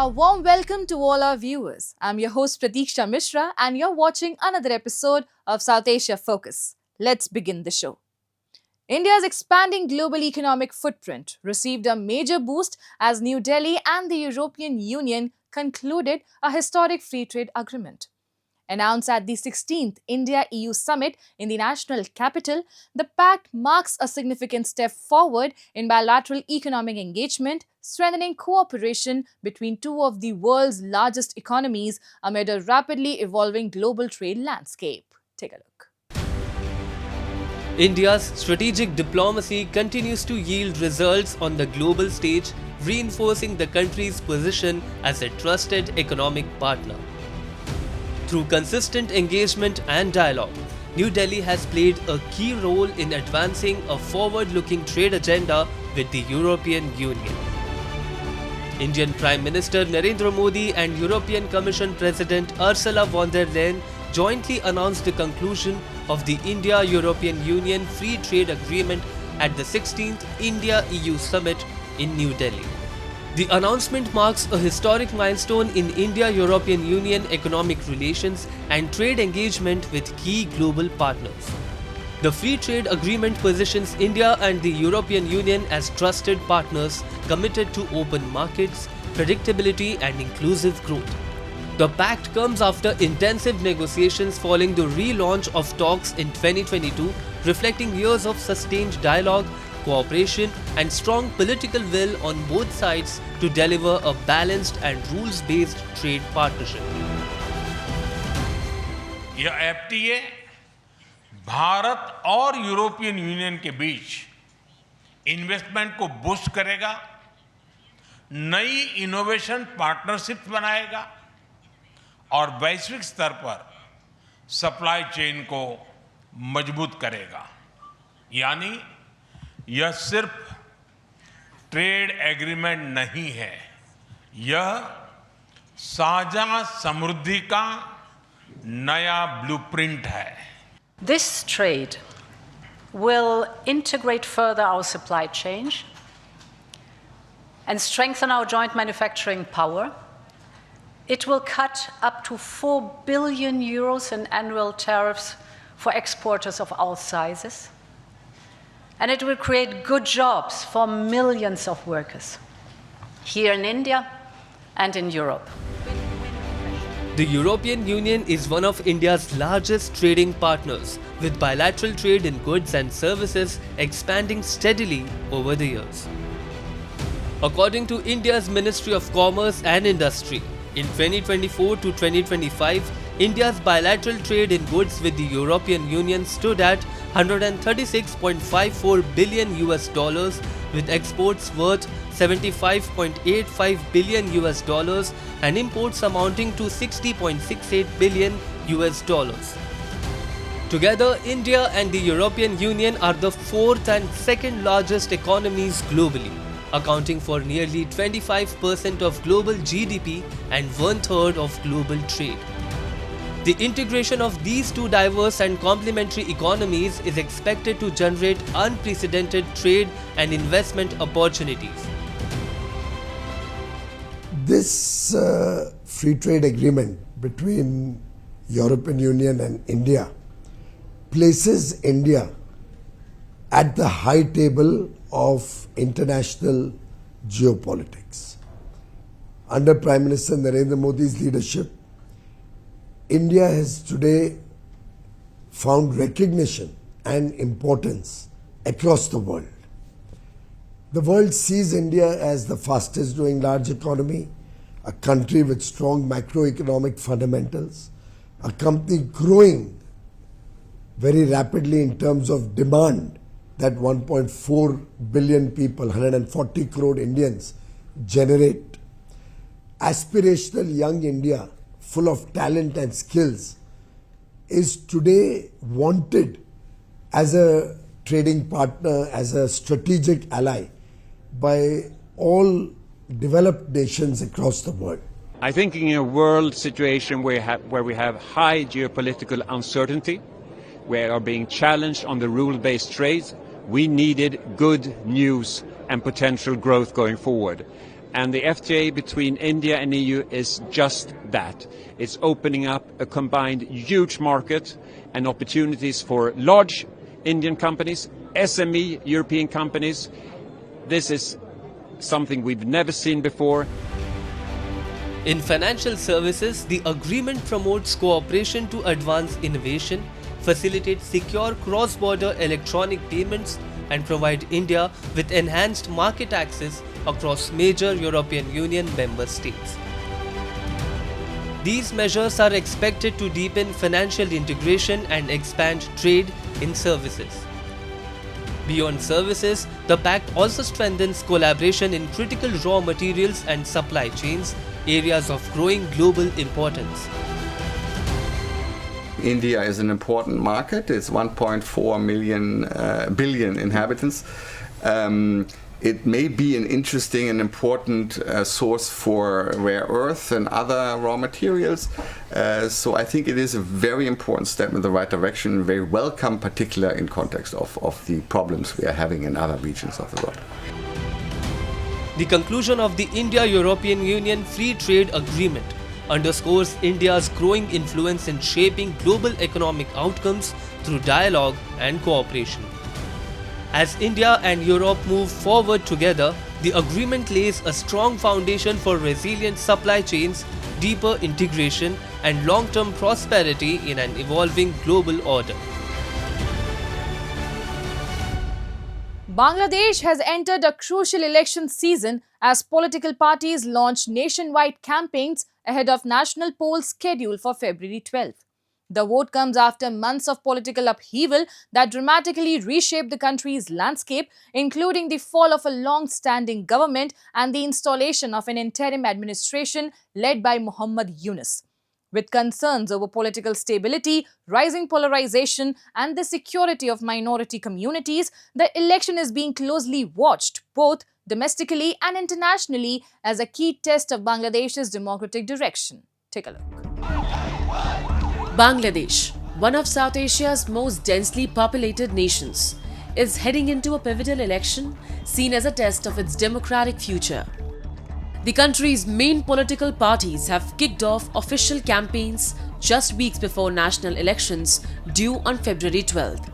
A warm welcome to all our viewers. I'm your host Pratiksha Mishra and you're watching another episode of South Asia Focus. Let's begin the show. India's expanding global economic footprint received a major boost as New Delhi and the European Union concluded a historic free trade agreement. Announced at the 16th India-EU Summit in the national capital, the pact marks a significant step forward in bilateral economic engagement, strengthening cooperation between two of the world's largest economies amid a rapidly evolving global trade landscape. Take a look. India's strategic diplomacy continues to yield results on the global stage, reinforcing the country's position as a trusted economic partner. Through consistent engagement and dialogue, New Delhi has played a key role in advancing a forward-looking trade agenda with the European Union. Indian Prime Minister Narendra Modi and European Commission President Ursula von der Leyen jointly announced the conclusion of the India-European Union Free Trade Agreement at the 16th India-EU Summit in New Delhi. The announcement marks a historic milestone in India-European Union economic relations and trade engagement with key global partners. The free trade agreement positions India and the European Union as trusted partners committed to open markets, predictability and inclusive growth. The pact comes after intensive negotiations following the relaunch of talks in 2022, reflecting years of sustained dialogue, cooperation and strong political will on both sides to deliver a balanced and rules-based trade partnership. यह FTA Bharat और European union के बीच investment को boost करेगा, नई innovation partnership बनाएगा और वैश्विक स्तर पर सप्लाई चेन को मजबूत करेगा। यानी यह सिर्फ ट्रेड एग्रीमेंट नहीं है, यह साझा समृद्धि का नया ब्लूप्रिंट है। This trade will integrate further our supply chain and strengthen our joint manufacturing power. It will cut up to 4 billion euros in annual tariffs for exporters of all sizes. And it will create good jobs for millions of workers here in India and in Europe. The European Union is one of India's largest trading partners, with bilateral trade in goods and services expanding steadily over the years. According to India's Ministry of Commerce and Industry, in 2024 to 2025, India's bilateral trade in goods with the European Union stood at $136.54 billion with exports worth $75.85 billion and imports amounting to $60.68 billion. Together, India and the European Union are the fourth and second largest economies globally, accounting for nearly 25% of global GDP and one-third of global trade. The integration of these two diverse and complementary economies is expected to generate unprecedented trade and investment opportunities. This free trade agreement between European Union and India places India at the high table of international geopolitics. Under Prime Minister Narendra Modi's leadership, India has today found recognition and importance across the world. The world sees India as the fastest growing large economy, a country with strong macroeconomic fundamentals, a country growing very rapidly in terms of demand that 1.4 billion people, 140 crore Indians generate. Aspirational young India, full of talent and skills, is today wanted as a trading partner, as a strategic ally by all developed nations across the world. I think in a world situation where we have high geopolitical uncertainty, we are being challenged on the rule-based trade, we needed good news and potential growth going forward. And the FTA between India and EU is just that. It's opening up a combined huge market and opportunities for large Indian companies, SME European companies. This is something we've never seen before. In financial services, the agreement promotes cooperation to advance innovation, facilitate secure cross-border electronic payments, and provide India with enhanced market access across major European Union member states. These measures are expected to deepen financial integration and expand trade in services. Beyond services, the pact also strengthens collaboration in critical raw materials and supply chains, areas of growing global importance. India is an important market. It's 1.4 billion inhabitants. It may be an interesting and important source for rare earth and other raw materials. So I think it is a very important step in the right direction, very welcome, particularly in context of the problems we are having in other regions of the world. The conclusion of the India-European Union Free Trade Agreement underscores India's growing influence in shaping global economic outcomes through dialogue and cooperation. As India and Europe move forward together, the agreement lays a strong foundation for resilient supply chains, deeper integration, and long-term prosperity in an evolving global order. Bangladesh has entered a crucial election season as political parties launch nationwide campaigns ahead of national polls scheduled for February 12th. The vote comes after months of political upheaval that dramatically reshaped the country's landscape, including the fall of a long-standing government and the installation of an interim administration led by Muhammad Yunus. With concerns over political stability, rising polarization, and the security of minority communities, the election is being closely watched, both domestically and internationally, as a key test of Bangladesh's democratic direction. Take a look. Bangladesh, one of South Asia's most densely populated nations, is heading into a pivotal election seen as a test of its democratic future. The country's main political parties have kicked off official campaigns just weeks before national elections due on February 12th.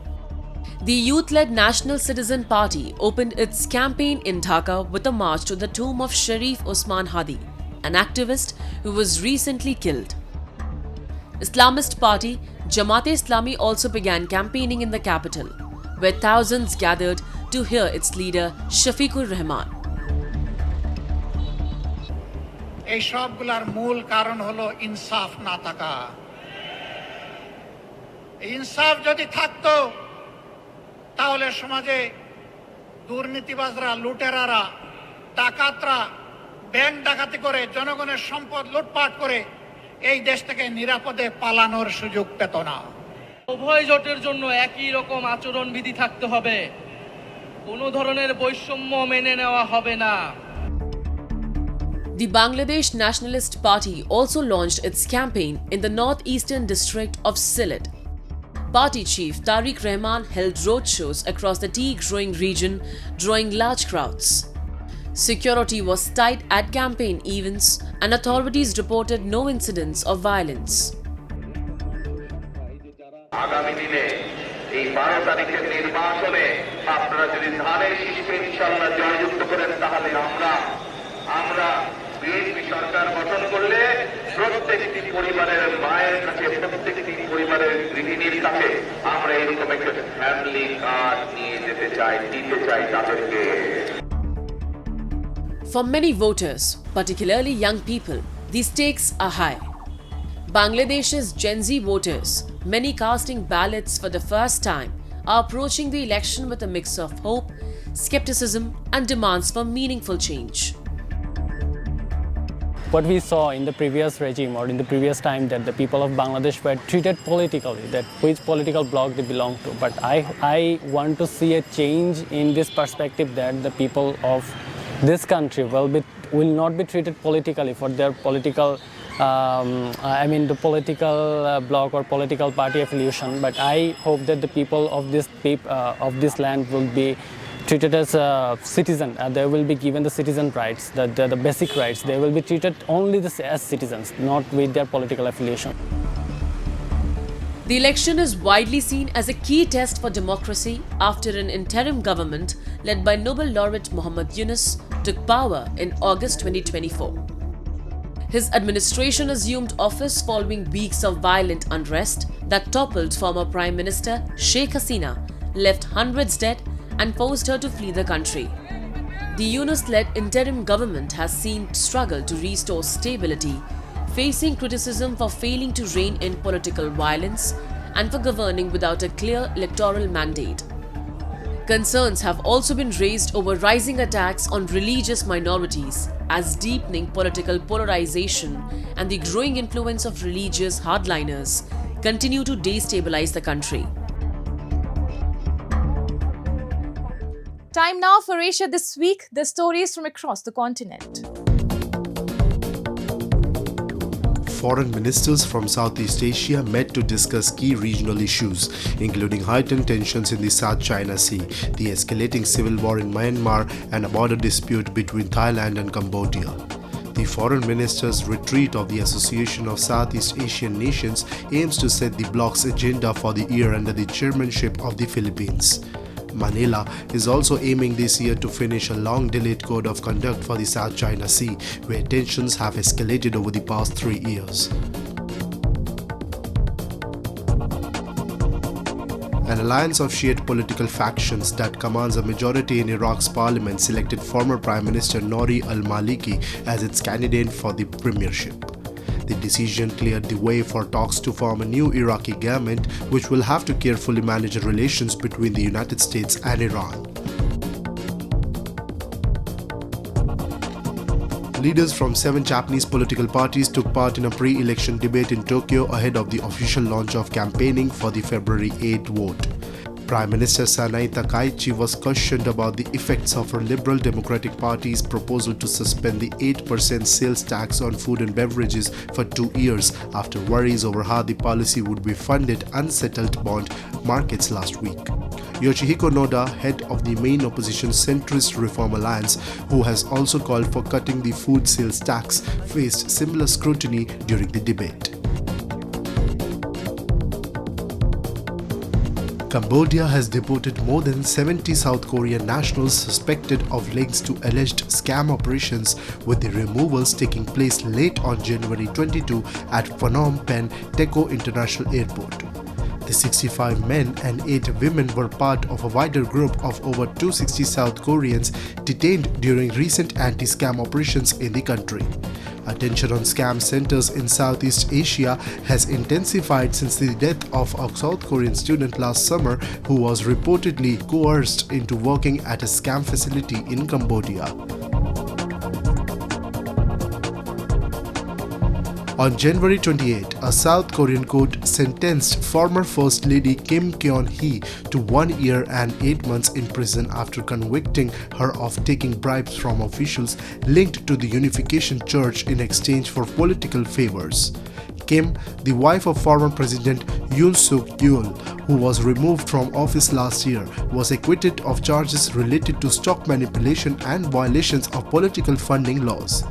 The youth-led National Citizen Party opened its campaign in Dhaka with a march to the tomb of Sharif Osman Hadi, an activist who was recently killed. Islamist party Jamaat-e-Islami also began campaigning in the capital, where thousands gathered to hear its leader Shafiqur Rahman. এই সবগুলার মূল কারণ হলো ইনসাফ না থাকা। ইনসাফ যদি থাকতো তাহলে সমাজে দুর্নীতিবাজরা, লুটেরারা, ডাকাতরা ব্যাংক ডাকাতি করে জনগণের সম্পদ লুটপাট করে এই দেশ থেকে নিরাপদে পালানোর সুযোগ পেত না। উভয় জোটের জন্য একই রকম আচরণবিধি থাকতে হবে, কোনো ধরনের বৈষম্য মেনে নেওয়া হবে না। The Bangladesh Nationalist Party also launched its campaign in the northeastern district of Sylhet. Party chief Tariq Rahman held roadshows across the tea-growing region, drawing large crowds. Security was tight at campaign events, and authorities reported no incidents of violence. আগামী দিনে এই 12 তারিখের নির্বাচনে আপনারা যদি ধানের শীষকে ইনশাআল্লাহ জয়যুক্ত করেন তাহলে আমরা বিএনপি সরকার গঠন করলে প্রত্যেকটি পরিবারের মায়ের কাছে, প্রত্যেকটি পরিবারের গৃহিণীর কাছে আমরা এরকম একটা ফ্যামিলি কার্ড নিয়ে যেতে চাই, দিতে চাই তাদেরকে। For many voters, particularly young people, the stakes are high. Bangladesh's Gen Z voters, many casting ballots for the first time, are approaching the election with a mix of hope, skepticism, and demands for meaningful change. What we saw in the previous regime or in the previous time, that the people of Bangladesh were treated politically, that which political bloc they belong to. But I want to see a change in this perspective, that the people of this country will not be treated politically for their political, the political bloc or political party affiliation. But I hope that the people of this land will be treated as a citizen. They will be given the citizen rights, the basic rights. They will be treated only as citizens, not with their political affiliation. The election is widely seen as a key test for democracy after an interim government led by Nobel laureate Muhammad Yunus took power in August 2024. His administration assumed office following weeks of violent unrest that toppled former Prime Minister Sheikh Hasina, left hundreds dead, and forced her to flee the country. The Yunus-led interim government has seen struggle to restore stability, facing criticism for failing to rein in political violence and for governing without a clear electoral mandate. Concerns have also been raised over rising attacks on religious minorities, as deepening political polarization and the growing influence of religious hardliners continue to destabilize the country. Time now for Asia This Week, the stories from across the continent. Foreign ministers from Southeast Asia met to discuss key regional issues, including heightened tensions in the South China Sea, the escalating civil war in Myanmar, and a border dispute between Thailand and Cambodia. The foreign ministers' retreat of the Association of Southeast Asian Nations aims to set the bloc's agenda for the year under the chairmanship of the Philippines. Manila is also aiming this year to finish a long-delayed code of conduct for the South China Sea, where tensions have escalated over the past 3 years. An alliance of Shiite political factions that commands a majority in Iraq's parliament selected former Prime Minister Nouri al-Maliki as its candidate for the premiership. The decision cleared the way for talks to form a new Iraqi government, which will have to carefully manage relations between the United States and Iran. Leaders from 7 Japanese political parties took part in a pre-election debate in Tokyo ahead of the official launch of campaigning for the February 8 vote. Prime Minister Sanai Takaichi was questioned about the effects of her Liberal Democratic Party's proposal to suspend the 8% sales tax on food and beverages for 2 years after worries over how the policy would be funded unsettled bond markets last week. Yoshihiko Noda, head of the main opposition Centrist Reform Alliance, who has also called for cutting the food sales tax, faced similar scrutiny during the debate. Cambodia has deported more than 70 South Korean nationals suspected of links to alleged scam operations, with the removals taking place late on January 22 at Phnom Penh Techo International Airport. The 65 men and 8 women were part of a wider group of over 260 South Koreans detained during recent anti-scam operations in the country. Attention on scam centers in Southeast Asia has intensified since the death of a South Korean student last summer who was reportedly coerced into working at a scam facility in Cambodia. On January 28, a South Korean court sentenced former First Lady Kim Kyon-hee to 1 year and 8 months in prison after convicting her of taking bribes from officials linked to the Unification Church in exchange for political favors. Kim, the wife of former President Yoon Suk-yeol, who was removed from office last year, was acquitted of charges related to stock manipulation and violations of political funding laws.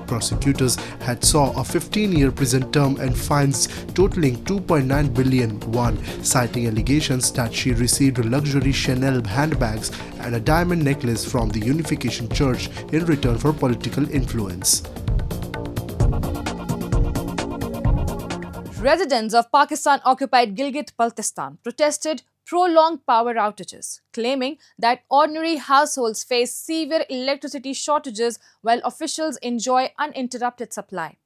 Prosecutors had saw a 15-year prison term and fines totaling 2.9 billion won, citing allegations that she received luxury Chanel handbags and a diamond necklace from the Unification Church in return for political influence. Residents of Pakistan-occupied Gilgit-Baltistan protested prolonged power outages, claiming that ordinary households face severe electricity shortages while officials enjoy uninterrupted supply.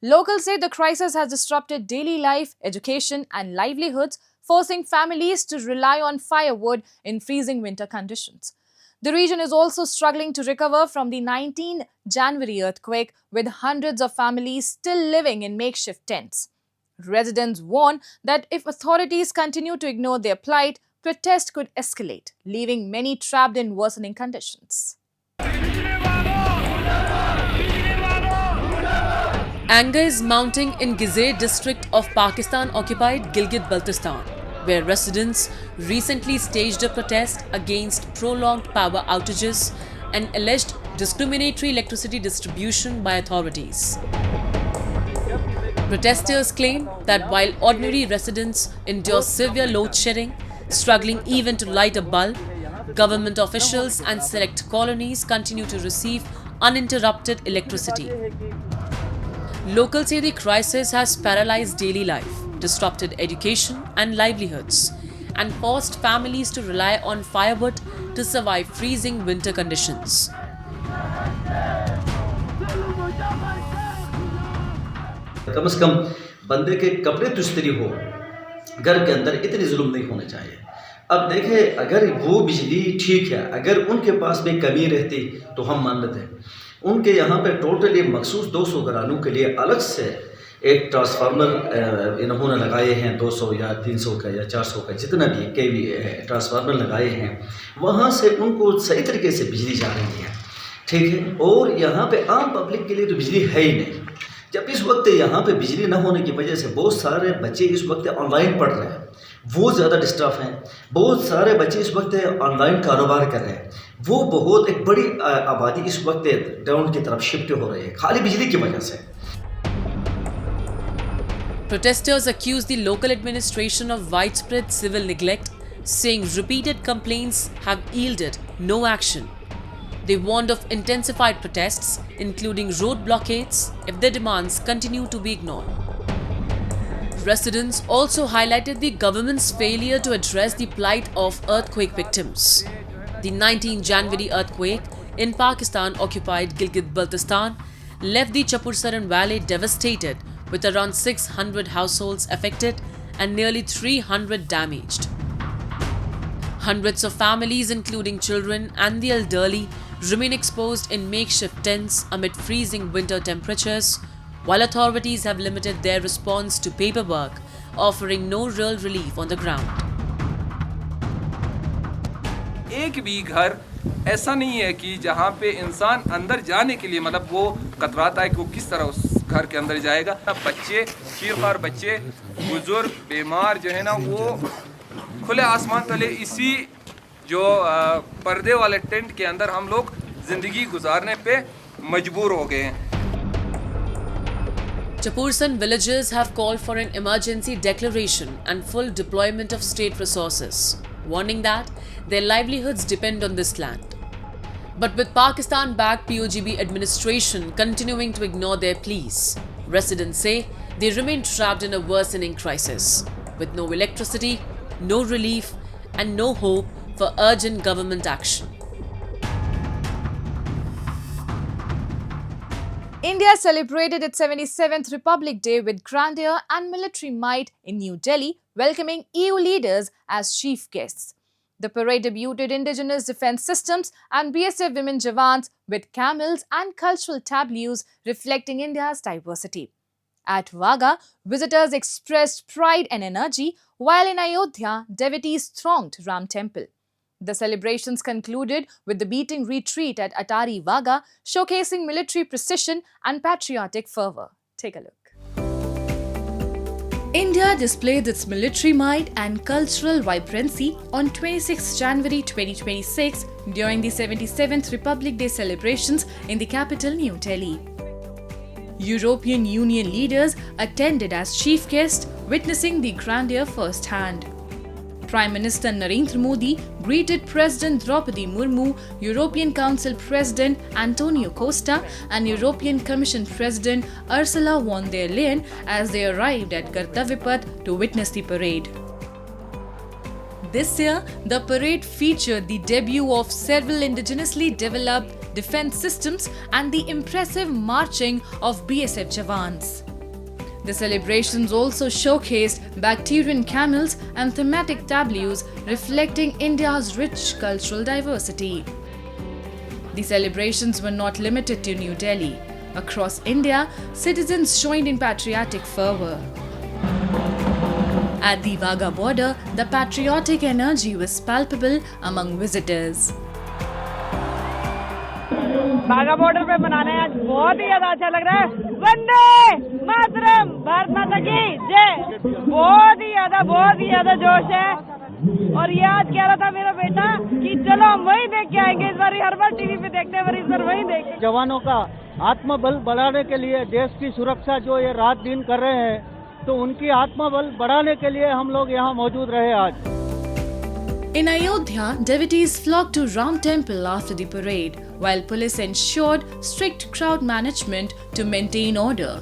Locals say the crisis has disrupted daily life, education, and livelihoods, forcing families to rely on firewood in freezing winter conditions. The region is also struggling to recover from the 19 January earthquake, with hundreds of families still living in makeshift tents. Residents warn that if authorities continue to ignore their plight, protests could escalate, leaving many trapped in worsening conditions. Anger is mounting in Gizeh district of Pakistan-occupied Gilgit-Baltistan. where residents recently staged a protest against prolonged power outages and alleged discriminatory electricity distribution by authorities. Protesters claim that while ordinary residents endure severe load shedding, struggling even to light a bulb, government officials and select colonies continue to receive uninterrupted electricity. Locals say the crisis has paralyzed daily life, disrupted education and livelihoods, and forced families to rely on firewood to survive freezing winter conditions. कम से कम बंदे के कपड़े तो इस्त्री हो, घर के अंदर इतनी जुल्म नहीं होने चाहिए। अब देखें, अगर वो बिजली ठीक है, अगर उनके पास में कमी रहती तो हम मान लेते हैं। उनके यहाँ पे टोटली मखसूस 200 घरानों के लिए अलग से एक ट्रांसफार्मर इन्होंने लगाए हैं, 200 या 300 का या 400 का जितना भी केवी ट्रांसफार्मर लगाए हैं, वहाँ से उनको सही तरीके से बिजली जा रही है, ठीक है। और यहाँ पे आम पब्लिक के लिए तो बिजली है ही नहीं। जब इस वक्त यहाँ पे बिजली न होने की वजह से बहुत सारे बच्चे इस वक्त ऑनलाइन पढ़ रहे हैं, वो ज़्यादा डिस्टर्ब हैं। बहुत सारे बच्चे इस वक्त ऑनलाइन कारोबार कर रहे हैं, वो बहुत एक बड़ी आबादी इस वक्त डाउन की तरफ शिफ्ट हो रही है, खाली बिजली की वजह से। Protesters accuse the local administration of widespread civil neglect, saying repeated complaints have yielded no action. They warned of intensified protests, including road blockades, if their demands continue to be ignored. Residents also highlighted the government's failure to address the plight of earthquake victims. The 19 January earthquake in Pakistan-occupied Gilgit-Baltistan left the Chapursaran Valley devastated, with around 600 households affected and nearly 300 damaged. Hundreds of families, including children and the elderly, remain exposed in makeshift tents amid freezing winter temperatures, while authorities have limited their response to paperwork, offering no real relief on the ground. एक भी घर ऐसा नहीं है कि जहाँ पे इंसान अंदर जाने के लिए मतलब वो कतराता है कि वो किस तरह उस घर के अंदर जाएगा। बच्चे, चीरखार बच्चे, बुजुर्ग, बीमार जो है ना, वो खुले आसमान तले इसी जो पर्दे वाले टेंट के अंदर हम लोग जिंदगी गुजारने पे मजबूर हो गए हैं। Chapursan villagers have called for an emergency declaration and full deployment of state resources, warning that their livelihoods depend on this land. But with Pakistan-backed POGB administration continuing to ignore their pleas, residents say they remain trapped in a worsening crisis, with no electricity, no relief, and no hope for urgent government action. India celebrated its 77th Republic Day with grandeur and military might in New Delhi, welcoming EU leaders as chief guests. The parade debuted indigenous defense systems and BSF women jawans with camels and cultural tableaus reflecting India's diversity. At Wagah, visitors expressed pride and energy, while in Ayodhya, devotees thronged Ram Temple. The celebrations concluded with the beating retreat at Atari Wagah, showcasing military precision and patriotic fervour. Take a look. India displayed its military might and cultural vibrancy on 26 January 2026 during the 77th Republic Day celebrations in the capital New Delhi. European Union leaders attended as chief guests, witnessing the grandeur firsthand. Prime Minister Narendra Modi greeted President Draupadi Murmu, European Council President Antonio Costa, and European Commission President Ursula von der Leyen as they arrived at Kartavya Path to witness the parade. This year, the parade featured the debut of several indigenously developed defense systems and the impressive marching of BSF jawans. The celebrations also showcased Bactrian camels and thematic tableaus reflecting India's rich cultural diversity. The celebrations were not limited to New Delhi. Across India, citizens joined in patriotic fervour. At the Wagah border, the patriotic energy was palpable among visitors. Wagah border पे मनाने आज बहुत ही ज्यादा अच्छा लग रहा है। वंदे मातरम, भारत माता की जय। बहुत ही बहुत ही ज्यादा जोश है। और ये आज कह रहा था मेरा बेटा कि चलो हम वही देख के आएंगे, इस बार हर बार टीवी पे देखते हैं पर इस बार वही देखेंगे। जवानों का आत्मबल बढ़ाने के लिए देश की सुरक्षा जो ये रात दिन कर रहे हैं, तो उनकी आत्मबल बढ़ाने के लिए हम लोग यहाँ मौजूद रहे आज। In Ayodhya, devotees flocked to Ram Temple after the parade, while police ensured strict crowd management to maintain order.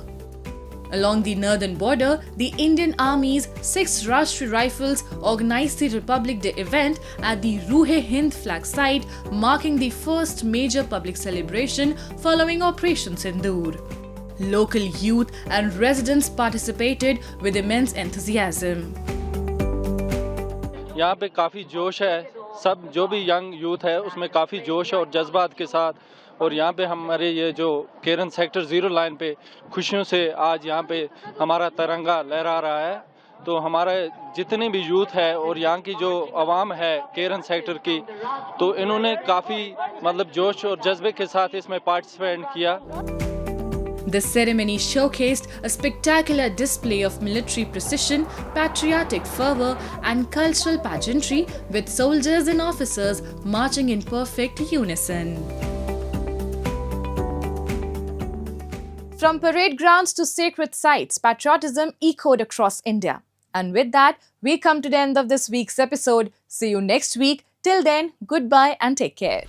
Along the northern border, the Indian Army's 6th Rashtriya Rifles organized the Republic Day event at the Ruhe Hind flag site, marking the first major public celebration following Operation Sindoor. Local youth and residents participated with immense enthusiasm. यहाँ पे काफ़ी जोश है, सब जो भी young youth है उसमें काफ़ी जोश है और जज्बात के साथ। और यहाँ पे हमारे ये जो केरन सेक्टर 0 लाइन पे खुशियों से आज यहाँ पे हमारा तिरंगा लहरा रहा है। तो हमारे जितने भी यूथ है और यहाँ की जो आवाम है केरन सेक्टर की, तो इन्होंने काफ़ी मतलब जोश और जज्बे के साथ इसमें पार्टिसिपेट किया। The ceremony showcased a spectacular display of military precision, patriotic fervor, and cultural pageantry, with soldiers and officers marching in perfect unison. From parade grounds to sacred sites, patriotism echoed across India. And with that, we come to the end of this week's episode. See you next week. Till then, goodbye and take care.